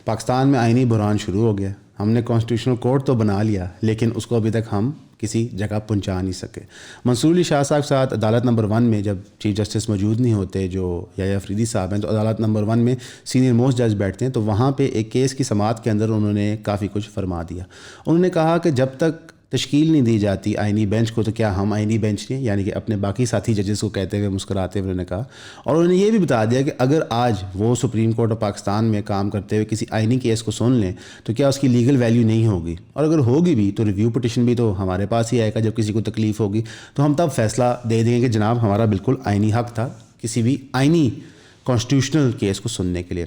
پاکستان میں آئینی بحران شروع ہو گیا. ہم نے کانسٹیٹیوشنل کورٹ تو بنا لیا لیکن اس کو ابھی تک ہم کسی جگہ پہنچا نہیں سکے. منصور علی شاہ صاحب کے ساتھ عدالت نمبر 1 میں جب چیف جسٹس موجود نہیں ہوتے جو یحییٰ افریدی صاحب ہیں, تو عدالت نمبر 1 میں سینئر موسٹ جج بیٹھتے ہیں, تو وہاں پہ ایک کیس کی سماعت کے اندر انہوں نے کافی کچھ فرما دیا. انہوں نے کہا کہ جب تک تشکیل نہیں دی جاتی آئینی بینچ کو تو کیا ہم آئینی بینچ نہیں, یعنی کہ اپنے باقی ساتھی ججز کو کہتے ہوئے مسکراتے ہوئے انہوں نے کہا. اور انہوں نے یہ بھی بتا دیا کہ اگر آج وہ سپریم کورٹ آف پاکستان میں کام کرتے ہوئے کسی آئینی کیس کو سن لیں تو کیا اس کی لیگل ویلیو نہیں ہوگی, اور اگر ہوگی بھی تو ریویو پٹیشن بھی تو ہمارے پاس ہی آئے گا جب کسی کو تکلیف ہوگی, تو ہم تب فیصلہ دے دیں گے کہ جناب ہمارا بالکل آئینی حق تھا کسی بھی آئینی کانسٹیٹیوشنل کیس کو سننے کے لیے.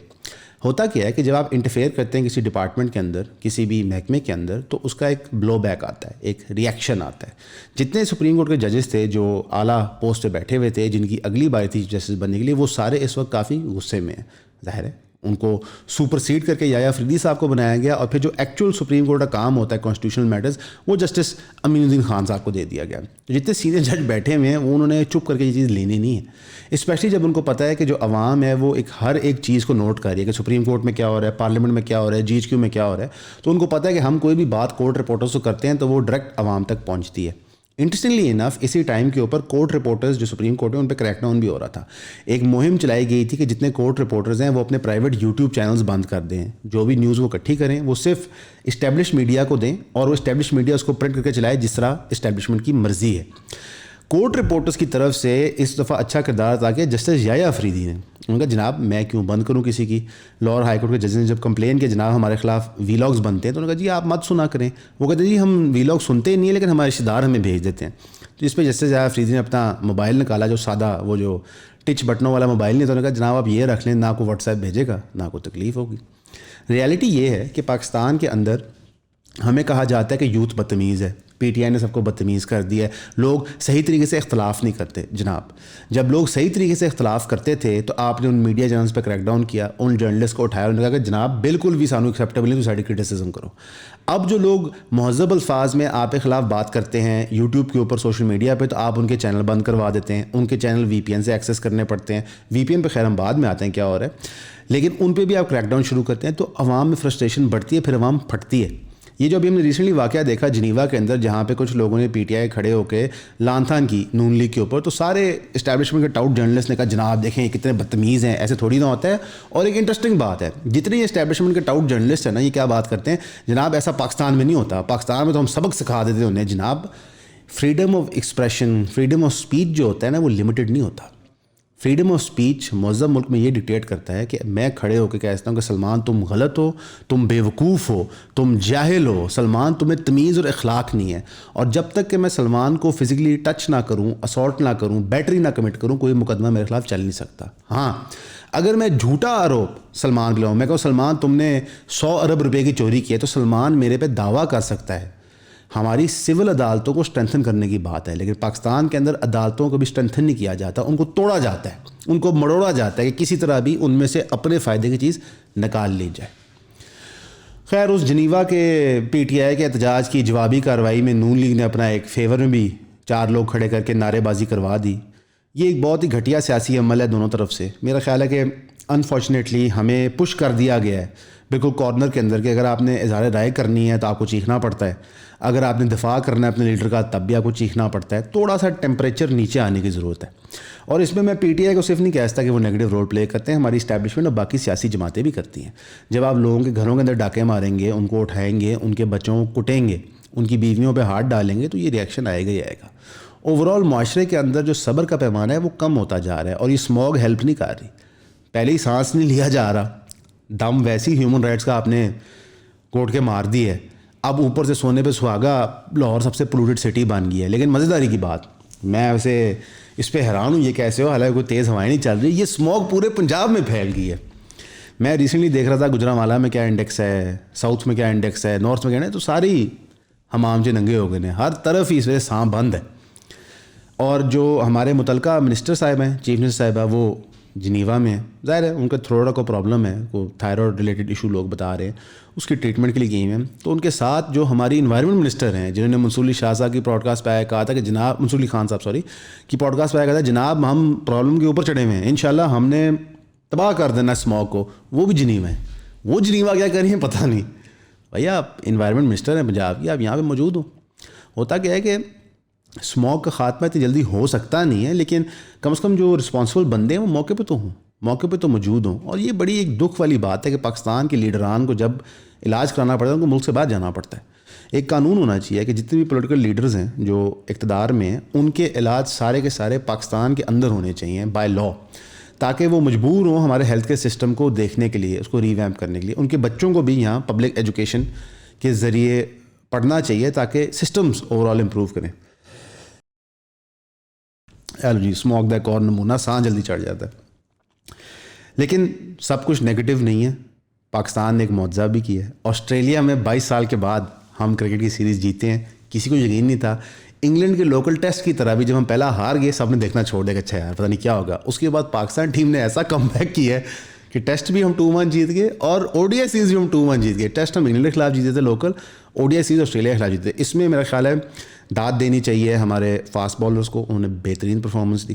ہوتا کیا ہے کہ جب آپ انٹرفیئر کرتے ہیں کسی ڈپارٹمنٹ کے اندر, کسی بھی محکمے کے اندر, تو اس کا ایک بلو بیک آتا ہے, ایک ریئیکشن آتا ہے. جتنے سپریم کورٹ کے ججز تھے جو اعلیٰ پوسٹ پہ بیٹھے ہوئے تھے, جن کی اگلی باری تھی جسٹس بننے کے لیے, وہ سارے اس وقت کافی غصے میں ہیں. ظاہر ہے ان کو سپر سیڈ کر کے یحییٰ افریدی صاحب کو بنایا گیا, اور پھر جو ایکچوئل سپریم کورٹ کا کام ہوتا ہے کانسٹیٹیوشنل میٹرز, وہ جسٹس امین الدین خان صاحب کو دے دیا گیا. جتنے سینئر جج بیٹھے ہوئے ہیں وہ انہوں نے چپ کر کے یہ چیز لینی نہیں ہے, اسپیشلی جب ان کو پتہ ہے کہ جو عوام ہے وہ ہر ایک چیز کو نوٹ کر رہی ہے کہ سپریم کورٹ میں کیا ہو رہا ہے, پارلیمنٹ میں کیا ہو رہا ہے, GHQ میں کیا ہو رہا ہے. تو ان کو پتہ ہے کہ ہم کوئی بھی بات کورٹ رپورٹرز کو کرتے ہیں تو وہ ڈائریکٹ عوام تک پہنچتی ہے. انٹرسٹنگلی انف اسی ٹائم کے اوپر کورٹ رپورٹرز جو سپریم کورٹ ہے ان پہ کریک ڈاؤن بھی ہو رہا تھا. ایک مہم چلائی گئی تھی کہ جتنے کورٹ رپورٹرز ہیں وہ اپنے پرائیویٹ یوٹیوب چینلز بند کر دیں, جو بھی نیوز وہ اکٹھی کریں وہ صرف اسٹیبلش میڈیا کو دیں, اور وہ اسٹیبلش میڈیا اس کو پرنٹ کر کے چلائے جس طرح اسٹیبلشمنٹ کی مرضی ہے. کورٹ رپورٹرز کی طرف سے اس دفعہ اچھا کردار تھا کہ جسٹس یحییٰ افریدی نے انہوں نے کہا جناب میں کیوں بند کروں کسی کی. لاہور ہائی کورٹ کے ججز نے جب کمپلین کیا جناب ہمارے خلاف ویلاگز بنتے ہیں, تو انہوں نے کہا جی آپ مت سنا کریں. وہ کہتے ہیں جی ہم ویلاگ سنتے نہیں ہیں لیکن ہمارے رشتہ دار ہمیں بھیج دیتے ہیں. تو اس پہ جسٹس یحییٰ افریدی نے اپنا موبائل نکالا, جو سادہ وہ جو ٹچ بٹنوں والا موبائل نہیں, تو انہوں نے کہا جناب آپ یہ رکھ لیں, نہ کوئی واٹس ایپ بھیجے گا نہ کوئی تکلیف ہوگی. ریالٹی یہ ہے کہ پاکستان کے اندر ہمیں کہا جاتا ہے کہ یوتھ بدتمیز ہے, PTI نے سب کو بدتمیز کر دیا ہے, لوگ صحیح طریقے سے اختلاف نہیں کرتے. جناب جب لوگ صحیح طریقے سے اختلاف کرتے تھے تو آپ نے ان میڈیا چینلز پہ کریک ڈاؤن کیا, ان جرنلسٹ کو اٹھایا, انہوں نے کہا کہ جناب بالکل بھی سانو ایکسیپٹیبل نہیں, تو ساری کرٹیسزم کرو. اب جو لوگ مہذب الفاظ میں آپ کے خلاف بات کرتے ہیں یوٹیوب کے اوپر, سوشل میڈیا پہ, تو آپ ان کے چینل بند کروا دیتے ہیں, ان کے چینل VPN سے ایکسیس کرنے پڑتے ہیں. VPN پہ خیر ہم بعد میں آتے ہیں کیا ہو رہا ہے, لیکن ان پہ بھی آپ کریک ڈاؤن شروع کرتے ہیں, تو عوام میں فرسٹریشن بڑھتی ہے, پھر عوام پھٹتی ہے. یہ جو ابھی ہم نے ریسنٹلی واقعہ دیکھا جنیوا کے اندر, جہاں پہ کچھ لوگوں نے PTI کھڑے ہو کے لان تان کی نون لیگ کے اوپر, تو سارے اسٹیبلشمنٹ کے ٹاؤٹ جرنلسٹ نے کہا جناب دیکھیں یہ کتنے بدتمیز ہیں, ایسے تھوڑی نہ ہوتا ہے. اور ایک انٹرسٹنگ بات ہے, جتنے اسٹیبلشمنٹ کے ٹاؤٹ جرنلسٹ ہیں نا, یہ کیا بات کرتے ہیں جناب ایسا پاکستان میں نہیں ہوتا, پاکستان میں تو ہم سبق سکھا دیتے انہیں. جناب freedom of expression, freedom of speech جو ہوتا ہے نا وہ لمیٹڈ نہیں ہوتا. فریڈم آف اسپیچ مہذب ملک میں یہ ڈکٹیٹ کرتا ہے کہ میں کھڑے ہو کے کہتا ہوں کہ سلمان تم غلط ہو, تم بیوقوف ہو, تم جاہل ہو, سلمان تمہیں تمیز اور اخلاق نہیں ہے. اور جب تک کہ میں سلمان کو فزیکلی ٹچ نہ کروں, اسالٹ نہ کروں, بیٹری نہ کمٹ کروں, کوئی مقدمہ میرے خلاف چل نہیں سکتا. ہاں اگر میں جھوٹا آروپ سلمان پہ لاؤں, میں کہوں سلمان تم نے 100 ارب روپے کی چوری کی ہے, تو سلمان میرے پہ دعویٰ کر سکتا ہے. ہماری سول عدالتوں کو اسٹرینتھن کرنے کی بات ہے, لیکن پاکستان کے اندر عدالتوں کو بھی اسٹرینتھن نہیں کیا جاتا, ان کو توڑا جاتا ہے, ان کو مڑوڑا جاتا ہے کہ کسی طرح بھی ان میں سے اپنے فائدے کی چیز نکال لی جائے. خیر اس جنیوا کے PTI کے احتجاج کی جوابی کارروائی میں نون لیگ نے اپنا ایک فیور میں بھی 4 لوگ کھڑے کر کے نعرے بازی کروا دی. یہ ایک بہت ہی گھٹیا سیاسی عمل ہے دونوں طرف سے. میرا خیال ہے کہ انفارچونیٹلی ہمیں پش کر دیا گیا ہے بالکل کارنر کے اندر کہ اگر آپ نے اظہار رائے کرنی ہے تو آپ کو چیخنا پڑتا ہے, اگر آپ نے دفاع کرنا ہے اپنے لیڈر کا تب بھی آپ کو چیخنا پڑتا ہے. تھوڑا سا ٹیمپریچر نیچے آنے کی ضرورت ہے. اور اس میں PTI کو صرف نہیں کہتا کہ وہ نیگیٹو رول پلے کرتے ہیں, ہماری اسٹیبلشمنٹ اور باقی سیاسی جماعتیں بھی کرتی ہیں. جب آپ لوگوں کے گھروں کے اندر ڈاکے ماریں گے, ان کو اٹھائیں گے, ان کے بچوں کو کٹیں گے, ان کی بیویوں پہ ہاتھ ڈالیں گے, تو یہ ریئیکشن آئے گا ہی آئے گا. اوور آل معاشرے کے اندر جو صبر کا پیمانہ ہے وہ کم ہوتا جا رہا ہے, اور یہ اسموگ ہیلپ نہیں کر رہی. پہلے ہی سانس نہیں لیا جا رہا, دم ویسی ہیومن رائٹس کا آپ نے کوٹ کے مار دی ہے, اب اوپر سے سونے پہ سہاگا لاہور سب سے پولوٹڈ سٹی بن گئی ہے. لیکن مزیداری کی بات, میں ویسے اس پہ حیران ہوں یہ کیسے ہو, حالانکہ کوئی تیز ہوائیں نہیں چل رہی, یہ اسموگ پورے پنجاب میں پھیل گئی ہے. میں ریسنٹلی دیکھ رہا تھا گجرانوالہ میں کیا انڈیکس ہے, ساؤتھ میں کیا انڈیکس ہے, نارتھ میں کیا ہے, تو ساری حمام سے ننگے ہو گئے ہیں, ہر طرف ہی اس وجہ سانپ بند ہے. اور جو ہمارے متعلقہ منسٹر صاحب ہیں, چیف منسٹر صاحبہ, وہ جنیوا میں ہیں. ظاہر ہے ان کا تھروڑا کو پرابلم ہے, کو تھائرائڈ ریلیٹڈ ایشو لوگ بتا رہے ہیں, اس کی ٹریٹمنٹ کے لیے گئی ہیں. تو ان کے ساتھ جو ہماری انوائرمنٹ منسٹر ہیں, جنہوں نے منصور علی شاہ صاحب کی پوڈ کاسٹ پہ آیا کہا تھا کہ جناب, منصور علی خان صاحب کی پوڈ کاسٹ پہ آیا کہا تھا جناب ہم پرابلم کے اوپر چڑھے ہوئے ہیں, انشاءاللہ ہم نے تباہ کر دینا اسموگ کو, وہ بھی جنیوا ہیں. وہ جنیوا کیا کر رہی ہیں پتہ نہیں. بھیا آپ انوائرمنٹ منسٹر ہیں پنجاب کی, آپ یہاں پہ موجود ہو. ہوتا کیا ہے کہ اسموگ کا خاتمہ اتنی جلدی ہو سکتا نہیں ہے, لیکن کم از کم جو رسپانسبل بندے ہیں وہ موقع پہ تو ہوں, موقع پہ تو موجود ہوں. اور یہ بڑی ایک دکھ والی بات ہے کہ پاکستان کے لیڈران کو جب علاج کرانا پڑتا ہے ان کو ملک سے باہر جانا پڑتا ہے. ایک قانون ہونا چاہیے کہ جتنے بھی پولیٹیکل لیڈرز ہیں جو اقتدار میں ہیں ان کے علاج سارے کے سارے پاکستان کے اندر ہونے چاہیے بائی لاء, تاکہ وہ مجبور ہوں ہمارے ہیلتھ کیئر سسٹم کو دیکھنے کے لیے, اس کو ریویمپ کرنے کے لیے. ان کے بچوں کو بھی یہاں پبلک ایجوکیشن کے ذریعے پڑھنا چاہیے تاکہ سسٹمز اوور آل امپروو کریں. جی اسموگ دا ایک اور نمونہ, سانس جلدی چڑھ جاتا ہے. لیکن سب کچھ نیگیٹو نہیں ہے. پاکستان نے ایک معجزہ بھی کیا ہے. آسٹریلیا میں 22 سال کے بعد ہم کرکٹ کی سیریز جیتے ہیں. کسی کو یقین نہیں تھا. انگلینڈ کے لوکل ٹیسٹ کی طرح بھی جب ہم پہلا ہار گئے سب نے دیکھنا چھوڑ دیا کہ اچھا یار پتہ نہیں کیا ہوگا. اس کے بعد پاکستان ٹیم نے ایسا کم بیک کیا ہے کہ ٹیسٹ بھی ہم 2-1 جیت گئے اور او ڈی آئی سیریز بھی ہم 2-1 جیت گئے. ٹیسٹ ہم انگلینڈ کے خلاف جیتے تھے local, O D I series Australia کے خلاف جیتے. اس میں میرا خیال ہے داد دینی چاہیے ہمارے فاسٹ بالرز کو, انہوں نے بہترین پرفارمنس دی.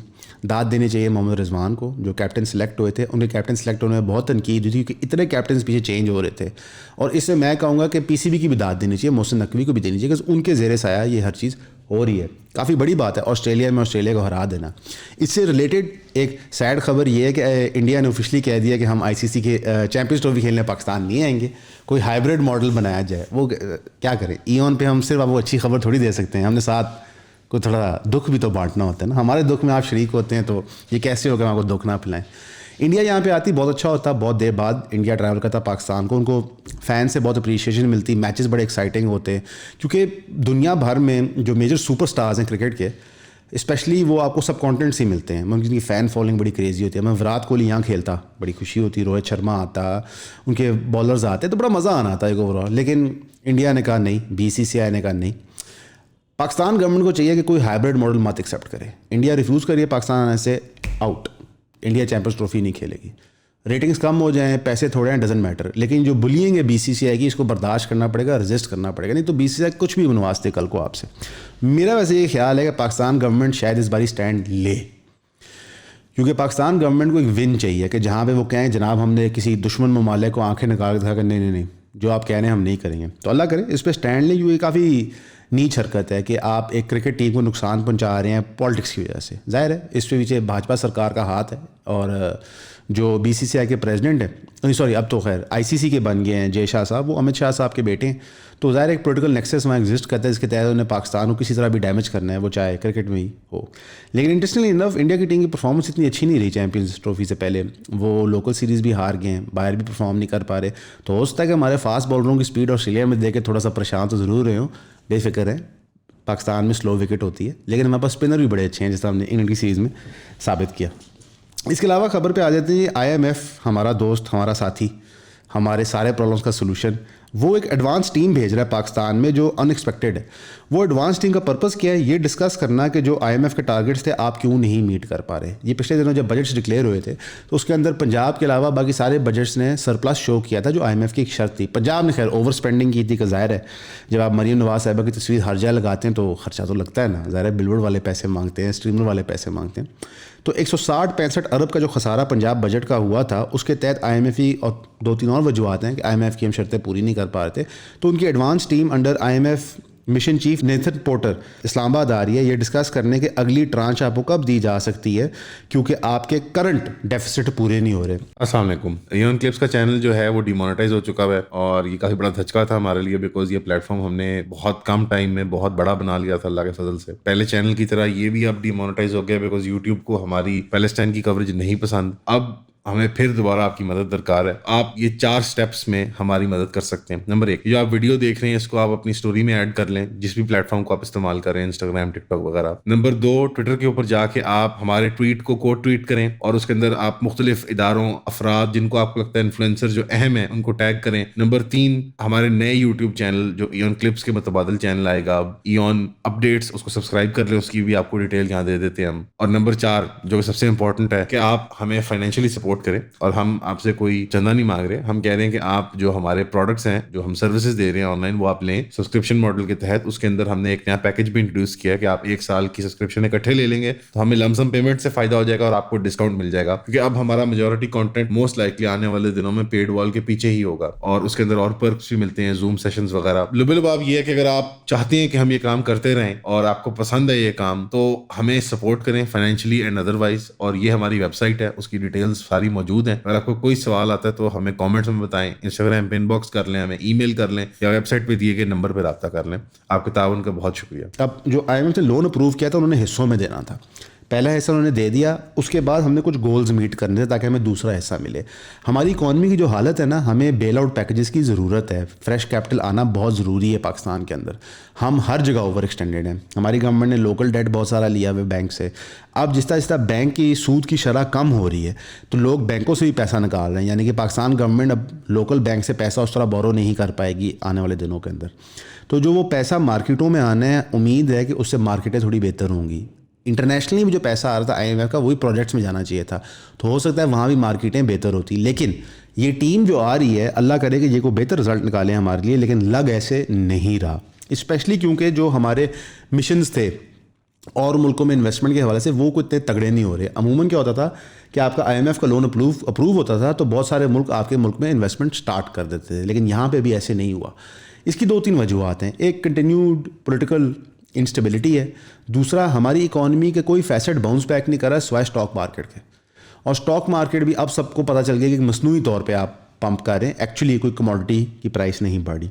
داد دینی چاہیے محمد رضوان کو جو کیپٹن سلیکٹ ہوئے تھے. ان کے کیپٹن سلیکٹ ہونے میں بہت تنقید ہوئی تھی کیونکہ اتنے کیپٹنس پیچھے چینج ہو رہے تھے. اور اس سے میں کہوں گا کہ پی سی بی کی بھی داد دینی چاہیے, محسن نقوی کو بھی دینی چاہیے, کہ ان کے زیر سایہ یہ ہر چیز ہو رہی ہے. کافی بڑی بات ہے آسٹریلیا میں آسٹریلیا کو ہرا دینا. اس سے ریلیٹڈ ایک سیڈ خبر یہ ہے کہ انڈیا نے آفیشلی کہہ دیا کہ ہم آئی سی سی کے چیمپئنز ٹرافی کھیلنے پاکستان نہیں آئیں گے. کوئی ہائیبریڈ ماڈل بنایا جائے. وہ کیا کریں, ایون پہ ہم صرف آپ کو اچھی خبر تھوڑی دے سکتے ہیں, ہم نے ساتھ کوئی تھوڑا دکھ بھی تو بانٹنا ہوتا ہے نا. ہمارے دکھ میں آپ شریک ہوتے ہیں تو یہ کیسے ہوگا ہم آپ کو دکھ نہ پلائیں. انڈیا یہاں پہ آتی بہت اچھا ہوتا, بہت دیر بعد انڈیا ٹریول کرتا پاکستان کو. ان کو فین سے بہت اپریشیشن ملتی, میچز بڑے ایکسائٹنگ ہوتے ہیں کیونکہ دنیا بھر میں جو میجر سپر سٹارز ہیں کرکٹ کے اسپیشلی وہ آپ کو سب کانٹیننٹ سے ملتے ہیں. جن کی فین فالوئنگ بڑی کریزی ہوتی ہے. میں وراٹ کوہلی یہاں کھیلتا بڑی خوشی ہوتی, روہت شرما آتا, ان کے بالرز آتے تو بڑا مزہ آنا تھا ایک اوور آل. لیکن انڈیا نے کہا نہیں, بی سی سی آئی نے کہا نہیں. پاکستان گورنمنٹ کو چاہیے کہ کوئی ہائبریڈ ماڈل مت ایکسیپٹ کرے. انڈیا ریفیوز کریے پاکستان آنے سے, آؤٹ. انڈیا چیمپئنز ٹرافی نہیں کھیلے گی. ریٹنگز کم ہو جائیں, پیسے تھوڑے ہیں, ڈزنٹ میٹر. لیکن جو بلینگ ہے بی سی سی آئی کی, اس کو برداشت کرنا پڑے گا, رجسٹ کرنا پڑے گا, نہیں تو بی سی سی آئی کچھ بھی بنواستے کل کو آپ سے. میرا ویسے یہ خیال ہے کہ پاکستان گورنمنٹ شاید اس باری اسٹینڈ لے, کیونکہ پاکستان گورنمنٹ کو ایک ون چاہیے کہ جہاں پہ وہ کہیں جناب ہم نے کسی دشمن ممالک کو آنکھیں نکال کے کہا کہ نہیں جو آپ کہہ رہے ہیں ہم نہیں کریں گے. تو اللہ کرے اس پہ اسٹینڈ لیں. یہ کافی نیچ حرکت ہے کہ آپ ایک کرکٹ ٹیم کو نقصان پہنچا رہے ہیں پالیٹکس کی وجہ سے. ظاہر ہے اس پہ پیچھے بھاجپا سرکار کا ہاتھ ہے, اور جو بی سی سی آئی کے پریزیڈنٹ ہیں, سوری اب تو خیر آئی سی سی کے بن گئے ہیں جے شاہ صاحب, وہ امت شاہ صاحب کے بیٹے ہیں. تو ظاہر ایک پولیٹیکل نیکسس وہاں ایگزسٹ کرتا ہے جس کے تحت انہیں پاکستان کو کسی طرح بھی ڈیمیج کرنا ہے, وہ چاہے کرکٹ میں ہی ہو. لیکن انٹرسٹنگلی انف انڈیا کی ٹیم کی پرفارمنس اتنی اچھی نہیں رہی چیمپئنز ٹرافی سے پہلے. وہ لوکل سیریز بھی ہار گئے ہیں, باہر بھی پرفارم نہیں کر پا رہے. تو ہو سکتا ہے کہ ہمارے فاسٹ بالروں کی اسپیڈ آسٹریلیا میں دے کے تھوڑا سا پریشان تو ضرور رہے ہوں. بے فکر ہے, پاکستان میں سلو وکٹ ہوتی ہے, لیکن ہمارے پاس اسپنر بھی بڑے اچھے ہیں جس طرح ہم نے انگلینڈ کی سیریز میں ثابت کیا. اس کے علاوہ خبر پہ آ جاتے ہیں آئی ایم ایف, ہمارا دوست, ہمارا ساتھی, ہمارے سارے پرابلمس کا سلوشن. وہ ایک ایڈوانس ٹیم بھیج رہا ہے پاکستان میں جو ان ایکسپیکٹڈ ہے. وہ ایڈوانس ٹیم کا پرپز کیا ہے, یہ ڈسکس کرنا کہ جو آئی ایم ایف کے ٹارگیٹس تھے آپ کیوں نہیں میٹ کر پا رہے. یہ پچھلے دنوں جب بجٹس ڈکلیئر ہوئے تھے تو اس کے اندر پنجاب کے علاوہ باقی سارے بجٹس نے سرپلس شو کیا تھا, جو آئی ایم ایف کی ایک شرط تھی. پنجاب نے خیر اوور اسپینڈنگ کی تھی, کہ ظاہر ہے جب آپ مریم نواز صاحبہ کی تصویر ہر جگہ لگاتے ہیں تو خرچہ تو لگتا ہے نا. ظاہر ہے بل بورڈ والے پیسے مانگتے ہیں, اسٹریمر والے پیسے مانگتے ہیں. تو 160-65 ارب کا جو خسارہ پنجاب بجٹ کا ہوا تھا, اس کے تحت آئی ایم ایف کی اور 2-3 اور وجوہات ہیں کہ آئی ایم ایف کی ہم شرطیں پوری نہیں کر پا رہے تھے. تو ان کی advance team under I M F mission chief Nathan Porter Islamabad آ رہی ہے, یہ ڈسکس کرنے کہ اگلی ٹرانچ آپ کو کب دی جا سکتی ہے, کیونکہ آپ کے کرنٹ ڈیفیسٹ پورے نہیں ہو رہے. السلام علیکم. ایون کلپس کا چینل جو ہے وہ ڈیمونیٹائز ہو چکا ہے, اور یہ کافی بڑا دھچکا تھا ہمارے لیے, بیکاز یہ پلیٹ فارم ہم نے بہت کم ٹائم میں بہت بڑا بنا لیا تھا اللہ کے فضل سے. پہلے چینل کی طرح یہ بھی اب ڈیمونیٹائز ہو گیا بیکاز یوٹیوب کو ہماری پیلسٹائن کی کوریج نہیں پسند. اب ہمیں پھر دوبارہ آپ کی مدد درکار ہے. آپ یہ 4 سٹیپس میں ہماری مدد کر سکتے ہیں. نمبر 1, جو آپ ویڈیو دیکھ رہے ہیں اس کو آپ اپنی سٹوری میں ایڈ کر لیں, جس بھی پلیٹ فارم کو آپ استعمال کریں, انسٹاگرام, ٹک ٹاک وغیرہ. نمبر 2, ٹویٹر کے اوپر جا کے آپ ہمارے ٹویٹ کو کوٹ ٹویٹ کریں, اور اس کے اندر آپ مختلف اداروں, افراد جن کو آپ کو لگتا ہے انفلوئنسر جو اہم ہیں ان کو ٹیگ کریں. نمبر 3, ہمارے نئے یوٹیوب چینل جو ایون کلپس کے متبادل چینل آئے گا, ایون اپڈیٹس, اس کو سبسکرائب کر لیں, اس کی بھی آپ کو ڈیٹیل یہاں دے دیتے ہیں ہم. اور نمبر 4, جو سب سے امپورٹنٹ ہے, کہ آپ ہمیں فائنینشلی سپورٹ سپورٹ کریں. اور ہم آپ سے کوئی چندہ نہیں مانگ رہے, ہم کہہ رہے ہیں کہ آپ جو ہمارے پروڈکٹس ہیں, جو ہم سروسز دے رہے ہیں آن لائن, وہ آپ لیں سبسکرپشن ماڈل کے تحت. اس کے اندر ہم نے ایک نیا پیکیج بھی انٹروڈیوس کیا کہ آپ 1 سال کی سبسکرپشن اکٹھے لے لیں گے تو ہمیں لم سم پیمنٹ سے فائدہ ہو جائے گا اور آپ کو ڈسکاؤنٹ مل جائے گا, کیونکہ اب ہمارا میجورٹی کنٹینٹ موسٹ لائکلی آنے والے دنوں میں پیڈ وال کے پیچھے ہی ہوگا, اور اس کے اندر اور پرکس بھی ملتے ہیں, زوم سیشنز وغیرہ. لب آپ یہ ہے کہ اگر آپ چاہتے ہیں کہ ہم یہ کام کرتے رہیں اور آپ کو پسند ہے یہ کام, تو ہمیں سپورٹ کریں فائنینشلی اینڈ ادروائز. اور یہ ہماری ویب سائٹ ہے, اس کی ڈیٹیلز ساری موجود ہیں. اگر آپ کو کوئی سوال آتا ہے تو ہمیں کامنٹس میں بتائیں, انسٹاگرام پہ ان باکس کر لیں, ہمیں ای میل کر لیں, یا ویب سائٹ پہ دیے گئے نمبر پہ رابطہ کر لیں. آپ کے تعاون کا بہت شکریہ. اب جو آئی ایم ایف نے لون اپروو کیا تھا انہوں نے حصوں میں دینا تھا. پہلا حصہ انہوں نے دے دیا, اس کے بعد ہم نے کچھ گولز میٹ کرنے تھے تاکہ ہمیں دوسرا حصہ ملے. ہماری اکانومی کی جو حالت ہے نا, ہمیں بیل آؤٹ پیکیجز کی ضرورت ہے. فریش کیپٹل آنا بہت ضروری ہے پاکستان کے اندر. ہم ہر جگہ اوور ایکسٹینڈیڈ ہیں. ہماری گورنمنٹ نے لوکل ڈیٹ بہت سارا لیا ہوا بینک سے. اب جس طرح بینک کی سود کی شرح کم ہو رہی ہے تو لوگ بینکوں سے بھی پیسہ نکال رہے ہیں, یعنی کہ پاکستان گورنمنٹ اب لوکل بینک سے پیسہ اس طرح بورو نہیں کر پائے گی آنے والے دنوں کے اندر. تو جو وہ پیسہ مارکیٹوں میں آنا ہے, امید ہے کہ اس سے مارکیٹیں تھوڑی بہتر ہوں گی. انٹرنیشنلی بھی جو پیسہ آ رہا تھا آئی ایم ایف کا, وہی پروجیکٹس میں جانا چاہیے تھا, تو ہو سکتا ہے وہاں بھی مارکیٹیں بہتر ہوتی. لیکن یہ ٹیم جو آ رہی ہے, اللہ کرے کہ یہ کوئی بہتر رزلٹ نکالے ہمارے لیے, لیکن لگ ایسے نہیں رہا. اسپیشلی کیونکہ جو ہمارے مشنز تھے اور ملکوں میں انویسٹمنٹ کے حوالے سے وہ کوئی اتنے تگڑے نہیں ہو رہے. عموماً کیا ہوتا تھا کہ آپ کا آئی ایم ایف کا لون اپروو ہوتا تھا تو بہت سارے ملک آپ کے ملک میں انویسٹمنٹ سٹارٹ کر دیتے تھے, لیکن یہاں پہ بھی ایسے نہیں ہوا. اس کی 2-3 وجوہات ہیں. ایک کنٹینیوڈ پولیٹیکل انسٹیبلٹی ہے, دوسرا ہماری اکانومی کے کوئی فیسٹ باؤنس بیک نہیں کر رہا ہے سوائے اسٹاک مارکیٹ کے. اور اسٹاک مارکیٹ بھی اب سب کو پتہ چل گیا کہ مصنوعی طور پہ آپ پمپ کر رہے ہیں, ایکچولی کوئی کموڈٹی کی پرائس نہیں بڑھی.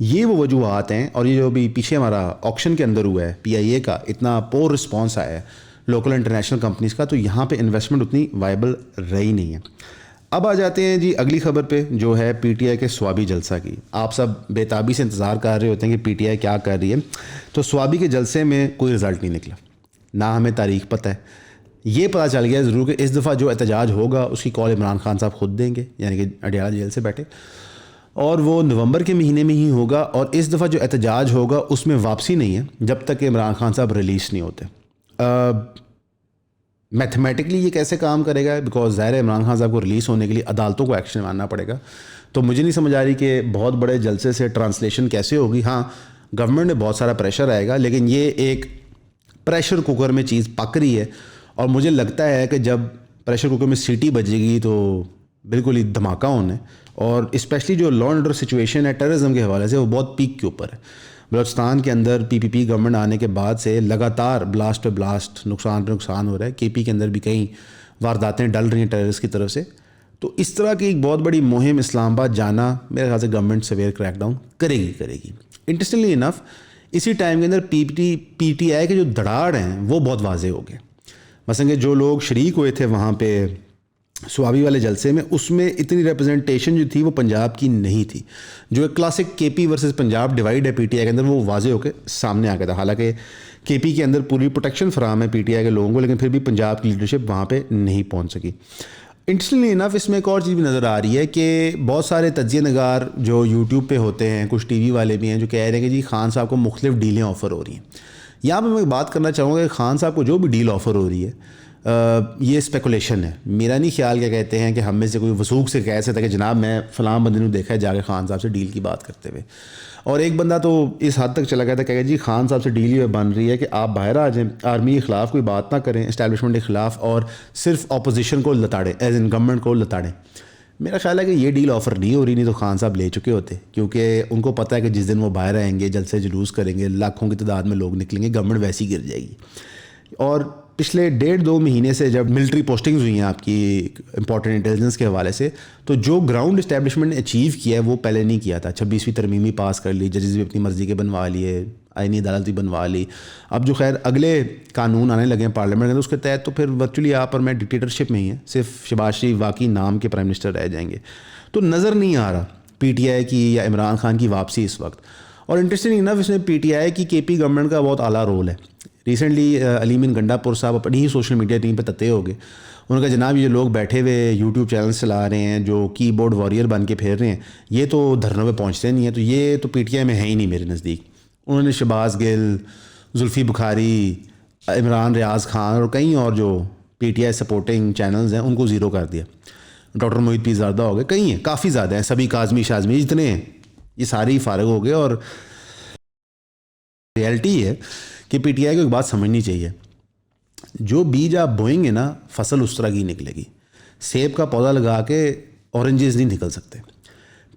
یہ وہ وجوہات ہیں. اور یہ جو بھی پیچھے ہمارا آکشن کے اندر ہوا ہے پی آئی اے کا, اتنا پور رسپانس آیا ہے لوکل انٹرنیشنل کمپنیز کا, تو یہاں پہ انویسٹمنٹ اتنی وائبل رہی نہیں ہے. اب آ جاتے ہیں جی اگلی خبر پہ, جو ہے پی ٹی آئی کے سوابی جلسہ کی. آپ سب بے تابی سے انتظار کر رہے ہوتے ہیں کہ پی ٹی آئی کیا کر رہی ہے. تو سوابی کے جلسے میں کوئی رزلٹ نہیں نکلا, نہ ہمیں تاریخ پتہ ہے. یہ پتہ چل گیا ضرور کہ اس دفعہ جو احتجاج ہوگا اس کی کال عمران خان صاحب خود دیں گے, یعنی کہ اڈیالہ جیل سے بیٹھے, اور وہ نومبر کے مہینے میں ہی ہوگا. اور اس دفعہ جو احتجاج ہوگا اس میں واپسی نہیں ہے جب تک کہ عمران خان صاحب ریلیز نہیں ہوتے. میتھمیٹکلی یہ کیسے کام کرے گا, بیکاز ظاہر ہے عمران خان صاحب کو ریلیز ہونے کے لیے عدالتوں کو ایکشن ماننا پڑے گا. تو مجھے نہیں سمجھ آ رہی کہ بہت بڑے جلسے سے ٹرانسلیشن کیسے ہوگی. ہاں گورنمنٹ میں بہت سارا پریشر آئے گا, لیکن یہ ایک پریشر کوکر میں چیز پک رہی ہے. اور مجھے لگتا ہے کہ جب پریشر کوکر میں سیٹی بجے گی تو بالکل ہی دھماکہ ہونا ہے. اور اسپیشلی جو لا اینڈ آرڈر سچویشن ہے ٹیررزم کے حوالے سے, وہ بہت پیک کے اوپر ہے. بلوچستان کے اندر پی پی پی گورنمنٹ آنے کے بعد سے لگاتار بلاسٹ پہ بلاسٹ, نقصان پہ نقصان ہو رہا ہے. کے پی کے اندر بھی کئی وارداتیں ڈل رہی ہیں ٹیررسٹ کی طرف سے. تو اس طرح کی ایک بہت بڑی مہم اسلام آباد جانا, میرے خیال سے گورنمنٹ سویئر کریک ڈاؤن کرے گی. انٹرسٹنگلی انف اسی ٹائم کے اندر پی ٹی آئی کے جو دھڑاڑ ہیں وہ بہت واضح ہو گئے. مثلاً کہ جو لوگ شریک ہوئے تھے وہاں پہ سوابی والے جلسے میں, اس میں اتنی ریپرزنٹیشن جو تھی وہ پنجاب کی نہیں تھی. جو ایک کلاسک کے پی ورسز پنجاب ڈیوائڈ ہے پی ٹی آئی کے اندر, وہ واضح ہو کے سامنے آ گیا تھا. حالانکہ کے پی کے اندر پوری پروٹیکشن فراہم ہے پی ٹی آئی کے لوگوں کو, لیکن پھر بھی پنجاب کی لیڈرشپ وہاں پہ نہیں پہنچ سکی. انٹرسٹنگلی انف اس میں ایک اور چیز بھی نظر آ رہی ہے کہ بہت سارے تجزیہ نگار جو یوٹیوب پہ ہوتے ہیں, کچھ ٹی وی والے بھی ہیں, جو کہہ رہے ہیں کہ جی خان صاحب کو مختلف ڈیلیں آفر ہو رہی ہیں. یہاں پہ میں بات کرنا چاہوں گا کہ خان صاحب کو جو بھی ڈیل آفر ہو رہی ہے یہ اسپیکولیشن ہے. میرا نہیں خیال کیا کہتے ہیں کہ ہم میں سے کوئی وثوق سے کہہ سکتا ہے کہ جناب میں فلاں بندے نے دیکھا ہے جا کے خان صاحب سے ڈیل کی بات کرتے ہوئے. اور ایک بندہ تو اس حد تک چلا گیا تھا کہ جی خان صاحب سے ڈیل یہ بن رہی ہے کہ آپ باہر آ جائیں, آرمی کے خلاف کوئی بات نہ کریں, اسٹیبلشمنٹ کے خلاف, اور صرف اپوزیشن کو لتاڑیں, ایز ان گورنمنٹ کو لتاڑیں. میرا خیال ہے کہ یہ ڈیل آفر نہیں ہو رہی, نہیں تو خان صاحب لے چکے ہوتے, کیونکہ ان کو پتہ ہے کہ جس دن وہ باہر آئیں گے, جلسے جلوس کریں گے, لاکھوں کی تعداد میں لوگ نکلیں گے, گورنمنٹ ویسی گر جائے گی. اور پچھلے 1.5-2 مہینے سے جب ملٹری پوسٹنگز ہوئی ہیں آپ کی امپورٹنٹ انٹیلیجنس کے حوالے سے, تو جو گراؤنڈ اسٹیبلشمنٹ نے اچیو کیا ہے وہ پہلے نہیں کیا تھا. 26ویں ترمیمی پاس کر لی, ججز بھی اپنی مرضی کے بنوا لیے, آئینی عدالت بھی بنوا لی. اب جو خیر اگلے قانون آنے لگے ہیں پارلیمنٹ کے اندر, اس کے تحت تو پھر ورچولی آپ اور میں ڈکٹیٹرشپ میں ہی ہیں, صرف شہباز شریف واقعی نام کے پرائم منسٹر رہ جائیں گے. تو نظر نہیں آ رہا پی ٹی آئی کی یا عمران خان کی واپسی اس وقت. اور انٹرسٹنگ انف اس میں پی ٹی آئی کی کے پی گورنمنٹ کا بہت اعلیٰ رول ہے. ریسنٹلی علیم بن گنڈا پور صاحب اپنی ہی سوشل میڈیا ٹیم پہ تتے ہو گئے. انہوں نے کہا جناب یہ لوگ بیٹھے ہوئے یوٹیوب چینلز چلا رہے ہیں, جو کی بورڈ وارئر بن کے پھیر رہے ہیں, یہ تو دھرنوں پہ پہنچتے نہیں ہیں, تو یہ تو پی ٹی آئی میں ہے ہی نہیں میرے نزدیک. انہوں نے شہباز گل, زلفی بخاری, عمران ریاض خان اور کئی اور جو P T I supporting channels ہیں ان کو زیرو کر دیا. ڈاکٹر محیط پیرزادہ ہو گئے, کئی ہیں, کافی زیادہ ہیں, سبھی کاظمی شاذمی جتنے ہیں یہ سارے ہی فارغ ہو گئے. اور ریئلٹی ہے کہ پی ٹی آئی کو ایک بات سمجھنی چاہیے, جو بیج آپ بوئیں گے نا فصل اس طرح کی نکلے گی. سیب کا پودا لگا کے اورنجز نہیں نکل سکتے.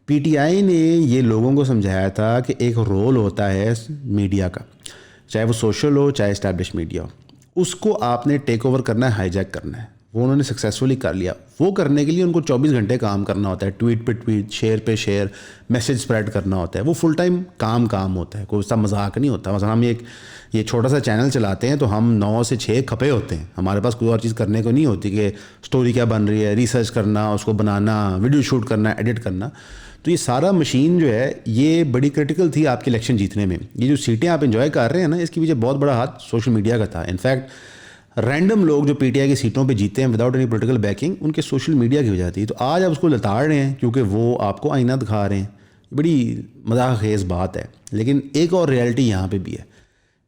پی ٹی آئی نے یہ لوگوں کو سمجھایا تھا کہ ایک رول ہوتا ہے میڈیا کا, چاہے وہ سوشل ہو چاہے اسٹیبلش میڈیا ہو, اس کو آپ نے ٹیک اوور کرنا ہے, ہائی جیک کرنا ہے. وہ انہوں نے سکسیزفلی کر لیا. وہ کرنے کے لیے ان کو 24 گھنٹے کام کرنا ہوتا ہے, ٹویٹ پہ ٹویٹ, شیئر پہ شیئر, میسج اسپریڈ کرنا ہوتا ہے. وہ فل ٹائم کام ہوتا ہے, کوئی اس کا مذاق نہیں ہوتا. مثلا ہم یہ چھوٹا سا چینل چلاتے ہیں تو ہم 9 سے 6 کھپے ہوتے ہیں, ہمارے پاس کوئی اور چیز کرنے کو نہیں ہوتی کہ اسٹوری کیا بن رہی ہے, ریسرچ کرنا, اس کو بنانا, ویڈیو شوٹ کرنا, ایڈٹ کرنا. تو یہ سارا مشین جو ہے یہ بڑی کرٹیکل تھی آپ کے الیکشن جیتنے میں. یہ جو سیٹیں آپ انجوائے کر رہے ہیں نا, اس کے پیچھے بہت بڑا ہاتھ سوشل میڈیا کا تھا. انفیکٹ رینڈم لوگ جو پی ٹی آئی کی سیٹوں پہ جیتے ہیں وداؤٹ اینی پولیٹیکل بیکنگ, ان کے سوشل میڈیا کی وجہ تھی. تو آج آپ اس کو لتاڑ رہے ہیں کیونکہ وہ آپ کو آئینہ دکھا رہے ہیں. بڑی مزاح خیز بات ہے. لیکن ایک اور ریئلٹی یہاں پہ بھی ہے,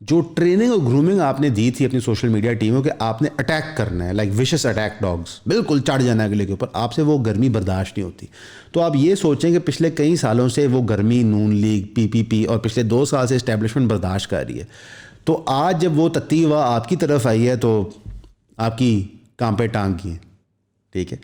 جو ٹریننگ اور گرومنگ آپ نے دی تھی اپنی سوشل میڈیا ٹیموں کہ آپ نے اٹیک کرنا ہے, لائک وشس اٹیک ڈاگس, بالکل چڑھ جانا ہے اگلے کے اوپر, آپ سے وہ گرمی برداشت نہیں ہوتی. تو آپ یہ سوچیں کہ پچھلے کئی سالوں سے وہ گرمی نون لیگ, پی پی پی اور پچھلے 2 سال سے اسٹیبلشمنٹ برداشت کر رہی ہے. تو آج جب وہ تتی ہوا آپ کی طرف آئی ہے تو آپ کی کام پہ ٹانگ کی ہے, ٹھیک ہے.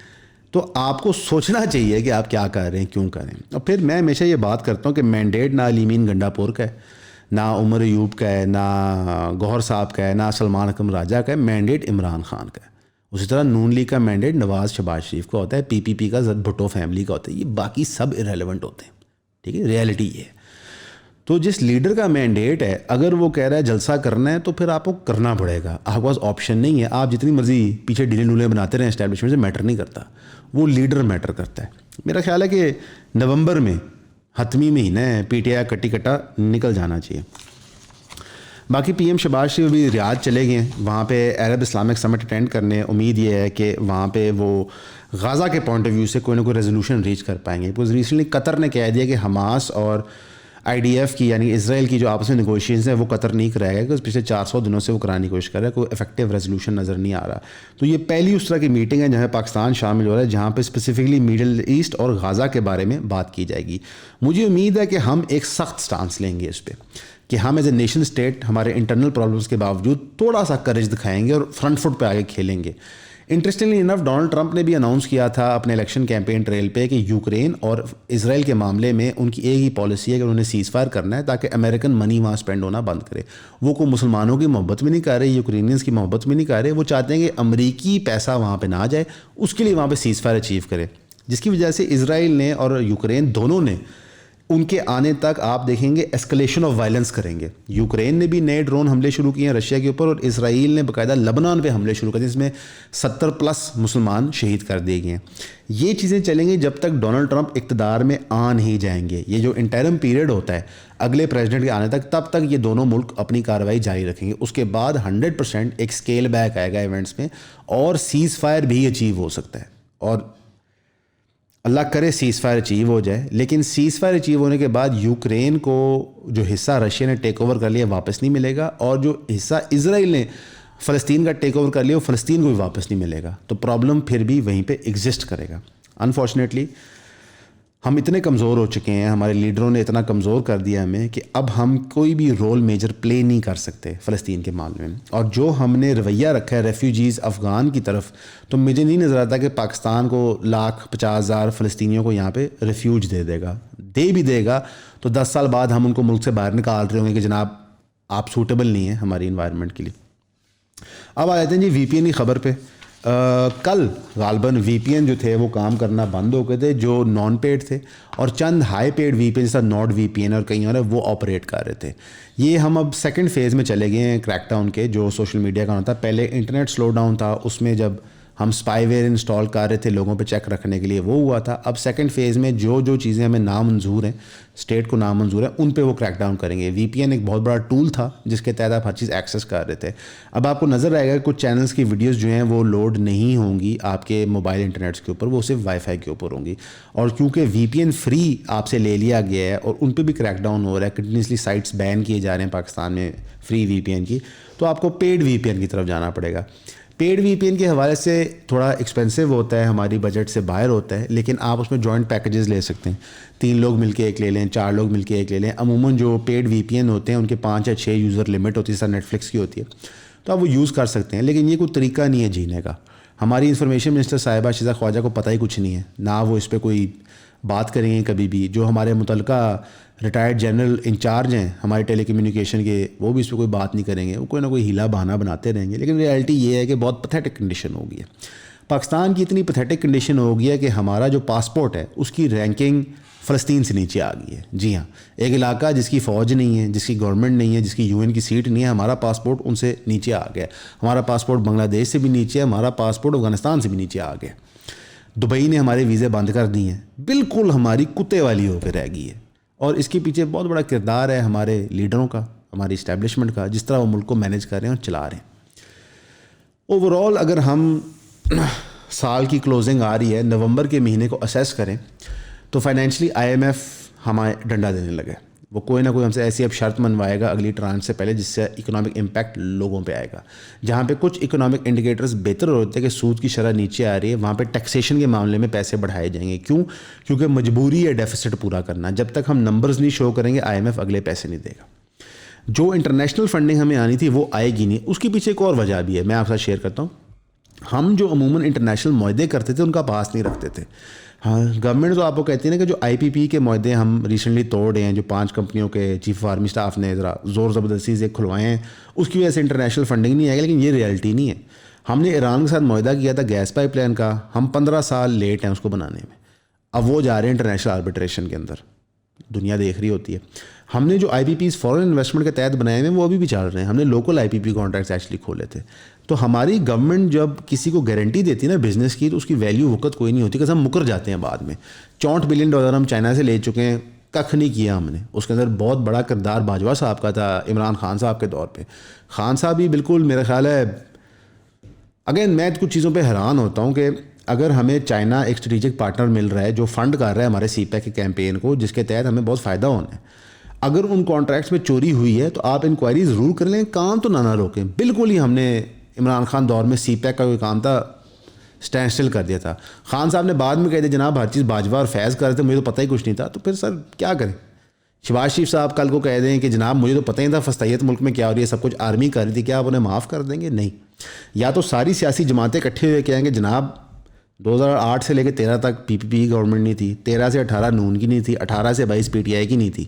تو آپ کو سوچنا چاہیے کہ آپ کیا کر رہے ہیں, کیوں کر رہے ہیں. اور پھر میں ہمیشہ یہ بات کرتا ہوں کہ مینڈیٹ نہ علیمین گنڈا پور کا ہے, نہ عمر ایوب کا ہے, نہ گوہر صاحب کا ہے, نہ سلمان اکرم راجہ کا ہے. مینڈیٹ عمران خان کا ہے. اسی طرح نون لیگ کا مینڈیٹ نواز شہباز شریف کا ہوتا ہے, پی پی پی کا زد بھٹو فیملی کا ہوتا ہے. یہ باقی سب ارریلیونٹ ہوتے ہیں, ٹھیک ہے. ریئلٹی یہ ہے. تو جس لیڈر کا مینڈیٹ ہے اگر وہ کہہ رہا ہے جلسہ کرنا ہے تو پھر آپ کو کرنا پڑے گا. آپ کے پاس آپشن نہیں ہے. آپ جتنی مرضی پیچھے ڈیلے ڈولے بناتے رہیں اسٹیبلشمنٹ سے, میٹر نہیں کرتا. وہ لیڈر میٹر کرتا ہے. میرا خیال ہے کہ نومبر میں حتمی مہینہ ہے, پی ٹی آئی کٹی کٹا نکل جانا چاہیے. باقی پی ایم شہباز شریف بھی ریاض چلے گئے ہیں, وہاں پہ عرب اسلامک سمٹ اٹینڈ کرنے. امید یہ ہے کہ وہاں پہ وہ غازہ کے پوائنٹ آف ویو سے کوئی نہ کوئی ریزولوشن ریچ کر پائیں گے. بیکاز ریسنٹلی قطر نے کہہ دیا کہ حماس اور آئی ڈی ایف کی یعنی اسرائیل کی جو آپس میں نیگوشیشنز ہیں وہ قطر نہیں کرائے گا, کیونکہ پچھلے 400 دنوں سے وہ کرانے کی کوشش کر رہا ہے. کوئی افیکٹو ریزولوشن نظر نہیں آ رہا. تو یہ پہلی اس طرح کی میٹنگ ہے جہاں پاکستان شامل ہو رہا ہے, جہاں پہ اسپیسیفکلی میڈل ایسٹ اور غازہ کے بارے میں بات کی جائے گی. مجھے امید ہے کہ ہم ایک سخت سٹانس لیں گے اس پہ, کہ ہم ایز اے نیشن اسٹیٹ ہمارے انٹرنل پرابلمس کے باوجود تھوڑا سا کریج دکھائیں گے اور فرنٹ فٹ پہ آگے کھیلیں گے. انٹرسٹنگلی انف ڈونلڈ ٹرمپ نے بھی اناؤنس کیا تھا اپنے الیکشن کیمپین ٹریل پہ کہ یوکرین اور اسرائیل کے معاملے میں ان کی ایک ہی پالیسی ہے کہ انہوں نے سیز فائر کرنا ہے تاکہ امریکن منی وہاں اسپینڈ ہونا بند کرے. وہ کوئی مسلمانوں کی محبت میں نہیں کر رہے, یوکرینینس کی محبت میں نہیں کر رہے. وہ چاہتے ہیں کہ امریکی پیسہ وہاں پہ نہ جائے, اس کے لیے وہاں پہ سیز فائر اچیو کرے, جس کی وجہ سے اسرائیل نے اور یوکرین دونوں نے ان کے آنے تک آپ دیکھیں گے اسکلیشن آف وائلنس کریں گے. یوکرین نے بھی نئے ڈرون حملے شروع کیے ہیں رشیا کے اوپر, اور اسرائیل نے باقاعدہ لبنان پہ حملے شروع کر دیے, جس میں 70+ مسلمان شہید کر دیے گئے ہیں. یہ چیزیں چلیں گی جب تک ڈونلڈ ٹرمپ اقتدار میں آ نہیں جائیں گے. یہ جو انٹرم پیریڈ ہوتا ہے اگلے پریزیڈنٹ کے آنے تک, تب تک یہ دونوں ملک اپنی کارروائی جاری رکھیں گے. اس کے بعد 100% ایک اسکیل بیک آئے گا ایونٹس میں, اور سیز فائر بھی اچیو ہو سکتا ہے. اور اللہ کرے سیز فائر اچیو ہو جائے, لیکن سیز فائر اچیو ہونے کے بعد یوکرین کو جو حصہ رشیا نے ٹیک اوور کر لیا واپس نہیں ملے گا, اور جو حصہ اسرائیل نے فلسطین کا ٹیک اوور کر لیا وہ فلسطین کو بھی واپس نہیں ملے گا. تو پرابلم پھر بھی وہیں پہ ایگزسٹ کرے گا. انفارچونیٹلی ہم اتنے کمزور ہو چکے ہیں, ہمارے لیڈروں نے اتنا کمزور کر دیا ہمیں کہ اب ہم کوئی بھی رول میجر پلے نہیں کر سکتے فلسطین کے معاملے میں. اور جو ہم نے رویہ رکھا ہے ریفیوجیز افغان کی طرف, تو مجھے نہیں نظر آتا کہ پاکستان کو 1,50,000 فلسطینیوں کو یہاں پہ ریفیوج دے دے گا. دے بھی دے گا تو 10 سال بعد ہم ان کو ملک سے باہر نکال رہے ہوں گے کہ جناب آپ سوٹیبل نہیں ہیں ہماری انوائرمنٹ کے لیے. اب آ جاتے ہیں جی وی پی این کی خبر پہ. کل غالباً وی پی این جو تھے وہ کام کرنا بند ہو گئے تھے, جو نان پیڈ تھے, اور چند ہائی پیڈ وی پی این جیسا نوڈ وی پی این اور کئی اور وہ آپریٹ کر رہے تھے. یہ ہم اب سیکنڈ فیز میں چلے گئے ہیں کریک ڈاؤن کے, جو سوشل میڈیا کا ہوتا. پہلے انٹرنیٹ سلو ڈاؤن تھا, اس میں جب ہم اسپائی ویئر انسٹال کر رہے تھے لوگوں پہ چیک رکھنے کے لیے وہ ہوا تھا. اب سیکنڈ فیز میں جو چیزیں ہمیں نامنظور ہیں, اسٹیٹ کو نامنظور ہیں, ان پہ وہ کریک ڈاؤن کریں گے. وی پی این ایک بہت بڑا ٹول تھا جس کے تحت آپ ہر چیز ایکسیس کر رہے تھے. اب آپ کو نظر آئے گا کہ کچھ چینلز کی ویڈیوز جو ہیں وہ لوڈ نہیں ہوں گی آپ کے موبائل انٹرنیٹس کے اوپر, وہ صرف وائی فائی کے اوپر ہوں گی. اور کیونکہ وی پی این فری آپ سے لے لیا گیا ہے اور ان پہ بھی کریک ڈاؤن ہو رہا ہے, کنٹینیوسلی سائٹس بین کیے جا رہے ہیں پاکستان میں فری وی پی این کی, تو آپ کو پیڈ وی پی این کی طرف جانا پڑے گا. پیڈ وی پی این کے حوالے سے تھوڑا ایکسپینسو ہوتا ہے, ہماری بجٹ سے باہر ہوتا ہے, لیکن آپ اس میں جوائنٹ پیکیجز لے سکتے ہیں. 3 لوگ مل کے ایک لے لیں, 4 لوگ مل کے ایک لے لیں. عموماً جو پیڈ وی پی این ہوتے ہیں ان کے 5 یا 6 یوزر لمٹ ہوتی ہے, سر نیٹ فلکس کی ہوتی ہے, تو آپ وہ یوز کر سکتے ہیں. لیکن یہ کوئی طریقہ نہیں ہے جینے کا. ہماری انفارمیشن منسٹر صاحبہ شیزہ خواجہ کو پتہ ہی کچھ نہیں ہے, نہ وہ اس پہ کوئی بات کریں گے کبھی بھی. جو ہمارے متعلقہ ریٹائرڈ جنرل انچارج ہیں ہمارے ٹیلی کمیونیکیشن کے, وہ بھی اس پہ کوئی بات نہیں کریں گے. وہ کوئی نہ کوئی ہیلا بہانہ بناتے رہیں گے. لیکن ریئلٹی یہ ہے کہ بہت پتھیٹک کنڈیشن ہو گئی ہے. پاکستان کی اتنی پتھیٹک کنڈیشن ہو گئی ہے کہ ہمارا جو پاسپورٹ ہے اس کی رینکنگ فلسطین سے نیچے آ گئی ہے. جی ہاں, ایک علاقہ جس کی فوج نہیں ہے, جس کی گورنمنٹ نہیں ہے, جس کی UN کی سیٹ نہیں ہے, ہمارا پاسپورٹ ان سے نیچے آ گیا. ہمارا پاسپورٹ بنگلہ دیش سے بھی نیچے ہے, ہمارا پاسپورٹ افغانستان سے بھی نیچے آ گیا. دبئی نے ہمارے ویزے بند کر دیے ہیں, بالکل ہماری کتے والی ہو کے رہ گئی ہے. اور اس کے پیچھے بہت بڑا کردار ہے ہمارے لیڈروں کا, ہماری اسٹیبلشمنٹ کا, جس طرح وہ ملک کو مینیج کر رہے ہیں اور چلا رہے ہیں. اوورال اگر ہم سال کی کلوزنگ آ رہی ہے, نومبر کے مہینے کو اسیس کریں تو فائنینشلی IMF ہمیں ڈنڈا دینے لگا. وہ کوئی نہ کوئی ہم سے ایسی اب شرط منوائے گا اگلی ٹرانچ سے پہلے, جس سے اکنامک امپیکٹ لوگوں پہ آئے گا. جہاں پہ کچھ اکنامک انڈیکیٹرز بہتر ہوتے ہیں کہ سود کی شرح نیچے آ رہی ہے, وہاں پہ ٹیکسیشن کے معاملے میں پیسے بڑھائے جائیں گے. کیوں؟ کیونکہ مجبوری ہے ڈیفیسٹ پورا کرنا. جب تک ہم نمبرز نہیں شو کریں گے IMF اگلے پیسے نہیں دے گا. جو انٹرنیشنل فنڈنگ ہمیں آنی تھی وہ آئے گی نہیں. اس کے پیچھے ایک اور وجہ بھی ہے, میں آپ سے شیئر کرتا ہوں. ہم جو عموماً انٹرنیشنل معاہدے کرتے تھے ان کا پاس نہیں رکھتے تھے. ہاں, گورنمنٹ تو آپ کو کہتی ہے نا کہ جو IPP کے معاہدے ہم ریسنٹلی توڑے ہیں, جو 5 کمپنیوں کے چیف آرمی اسٹاف نے ذرا زور زبردستی سے کھلوائے ہیں, اس کی وجہ سے انٹرنیشنل فنڈنگ نہیں آئے گی. لیکن یہ ریئلٹی نہیں ہے. ہم نے ایران کے ساتھ معاہدہ کیا تھا گیس پائپ لائن کا, ہم 15 سال لیٹ ہیں اس کو بنانے میں. اب وہ جا رہے ہیں انٹرنیشنل آربیٹریشن کے اندر, دنیا دیکھ رہی ہوتی ہے. ہم نے جو IPPs فورن انویسٹمنٹ کے تحت بنائے ہیں وہ ابھی بھی چل رہے ہیں. ہم نے لوکل IPP کانٹریکٹس ایکچولی کھولے تھے. تو ہماری گورنمنٹ جب کسی کو گارنٹی دیتی ہے نا بزنس کی, تو اس کی ویلیو وقت کوئی نہیں ہوتی, کہ ہم مکر جاتے ہیں بعد میں. $64 بلین ہم چائنا سے لے چکے ہیں, ککھ نہیں کیا ہم نے. اس کے اندر بہت بڑا کردار باجوہ صاحب کا تھا, عمران خان صاحب کے دور پہ. خان صاحب بھی بالکل میرا خیال ہے, اگین میں کچھ چیزوں پہ حیران ہوتا ہوں کہ اگر ہمیں چائنا ایک اسٹریٹجک پارٹنر مل رہا ہے جو فنڈ کر رہا ہے ہمارے CPEC کے کیمپین کو, جس کے تحت ہمیں بہت فائدہ ہونا ہے, اگر ان کانٹریکٹس میں چوری ہوئی ہے تو آپ انکوائری ضرور کر لیں, کام تو نہ روکیں. بالکل ہی ہم نے عمران خان دور میں CPEC کا کوئی کام تھا اسٹینڈ اسٹل کر دیا تھا. خان صاحب نے بعد میں کہہ دیا جناب ہر چیز باجوہ اور فیض کر رہے تھے, مجھے تو پتہ ہی کچھ نہیں تھا. تو پھر سر کیا کریں؟ شہباز شریف صاحب کل کو کہہ دیں کہ جناب مجھے تو پتہ ہی تھا فسطیت ملک میں کیا ہو رہی ہے, سب کچھ آرمی کر رہی تھی, کیا آپ انہیں معاف کر دیں گے؟ نہیں. یا تو ساری سیاسی جماعتیں اکٹھے ہوئے کہیں گے جناب 2008 سے لے کے 13 تک PPP کی گورنمنٹ نہیں تھی, 13 سے 18 نون کی نہیں تھی, 18 سے 22 PTI کی نہیں تھی,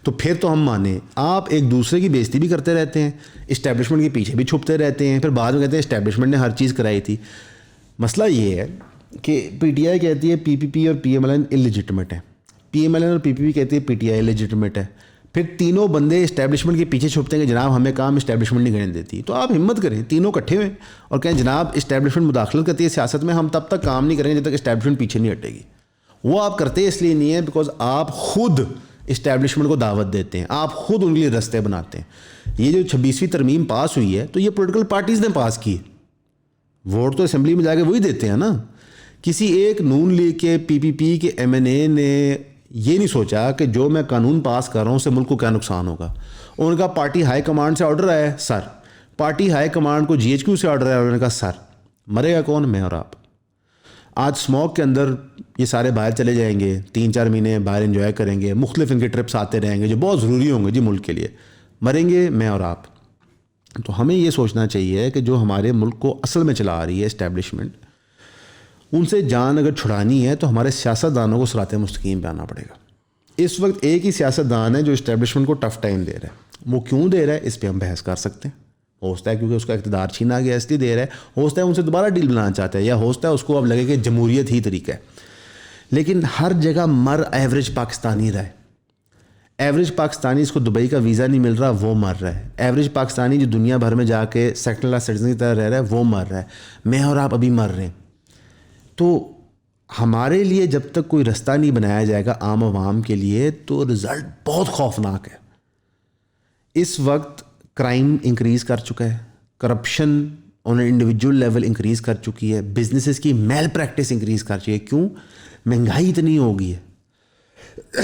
تو پھر تو ہم مانیں. آپ ایک دوسرے کی بےزتی بھی کرتے رہتے ہیں, اسٹیبلشمنٹ کے پیچھے بھی چھپتے رہتے ہیں, پھر بعد میں کہتے ہیں اسٹیبلشمنٹ نے ہر چیز کرائی تھی. مسئلہ یہ ہے کہ PTI کہتی ہے PPP اور PMLN اللیجٹمیٹ ہے, PMLN اور PPP کہتی ہے PTI اللیجٹمیٹ ہے. پھر تینوں بندے اسٹیبلشمنٹ کے پیچھے چھپتے ہیں کہ جناب ہمیں کام اسٹیبلشمنٹ نہیں کرنے دیتی. تو آپ ہمت کریں, تینوں اکٹھے ہوئیں اور کہیں جناب اسٹیبلشمنٹ مداخلت کرتی ہے سیاست میں, ہم تب تک کام نہیں کریں گے جب تک اسٹیبلشمنٹ پیچھے نہیں ہٹے گی. وہ آپ کرتے اس لیے نہیں ہے بیکاز آپ خود اسٹیبلشمنٹ کو دعوت دیتے ہیں, آپ خود ان کے لیے رستے بناتے ہیں. یہ جو 26ویں ترمیم پاس ہوئی ہے تو یہ پولیٹیکل پارٹیز نے پاس کی, ووٹ تو اسمبلی میں جا کے وہی دیتے ہیں نا. کسی ایک نون لیگ کے PPP کے MNA نے یہ نہیں سوچا کہ جو میں قانون پاس کر رہا ہوں اس سے ملک کو کیا نقصان ہوگا. ان کا پارٹی ہائی کمانڈ سے آرڈر آیا ہے, سر پارٹی ہائی کمانڈ کو GHQ سے آرڈر آیا, انہوں نے کہا سر مرے گا کون؟ میں اور آپ. آج اسموک کے اندر یہ سارے باہر چلے جائیں گے, 3-4 مہینے باہر انجوائے کریں گے, مختلف ان کے ٹرپس آتے رہیں گے جو بہت ضروری ہوں گے جی ملک کے لیے. مریں گے میں اور آپ. تو ہمیں یہ سوچنا چاہیے کہ جو ہمارے ملک کو اصل میں چلا رہی ہے اسٹیبلشمنٹ, ان سے جان اگر چھڑانی ہے تو ہمارے سیاستدانوں کو صراط مستقیم پہ آنا پڑے گا. اس وقت ایک ہی سیاستدان ہے جو اسٹیبلشمنٹ کو ٹف ٹائم دے رہا ہے. وہ کیوں دے رہا ہے اس پہ ہم بحث کر سکتے ہیں. ہو سکتا ہے کیونکہ اس کا اقتدار چھینا گیا اس لیے دے رہا ہے, ہو سکتا ہے ان سے دوبارہ ڈیل بنانا چاہتا ہے, یا ہو سکتا ہے اس کو اب لگے کہ جمہوریت ہی طریقہ ہے. لیکن ہر جگہ ایوریج پاکستانی رہا ہے. ایوریج پاکستانی, اس کو دبئی کا ویزا نہیں مل رہا وہ مر رہا ہے. ایوریج پاکستانی جو دنیا بھر میں جا کے سیکنڈ کلاس سٹیزن کی طرح رہ رہا ہے وہ مر رہا ہے. میں اور آپ ابھی مر رہے ہیں. تو ہمارے لیے جب تک کوئی رستہ نہیں بنایا جائے گا عام عوام کے لیے تو رزلٹ بہت خوفناک ہے. اس وقت کرائم انکریز کر چکا ہے, corruption on individual level increase کر چکی ہے, بزنسز کی میل پریکٹس انکریز کر چکی ہے. کیوں؟ مہنگائی اتنی ہو گئی ہے.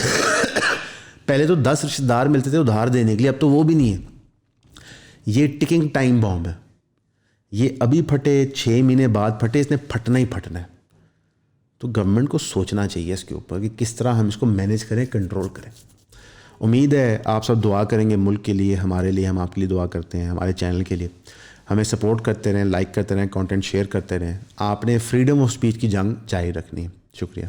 پہلے تو 10 رشتہ دار ملتے تھے ادھار دینے کے لیے, اب تو وہ بھی نہیں ہے. یہ ٹکنگ ٹائم بام ہے. یہ ابھی پھٹے 6 مہینے بعد پھٹے، اس نے پھٹنا ہی پھٹنا ہے. تو گورنمنٹ کو سوچنا چاہیے اس کے اوپر کہ کس طرح ہم اس کو مینیج کریں، کنٹرول کریں. امید ہے آپ سب دعا کریں گے ملک کے لیے، ہمارے لیے. ہم آپ کے لیے دعا کرتے ہیں، ہمارے چینل کے لیے. ہمیں سپورٹ کرتے رہیں، لائک کرتے رہیں، کانٹینٹ شیئر کرتے رہیں. آپ نے فریڈم آف اسپیچ کی جنگ جاری رکھنی ہے. شکریہ.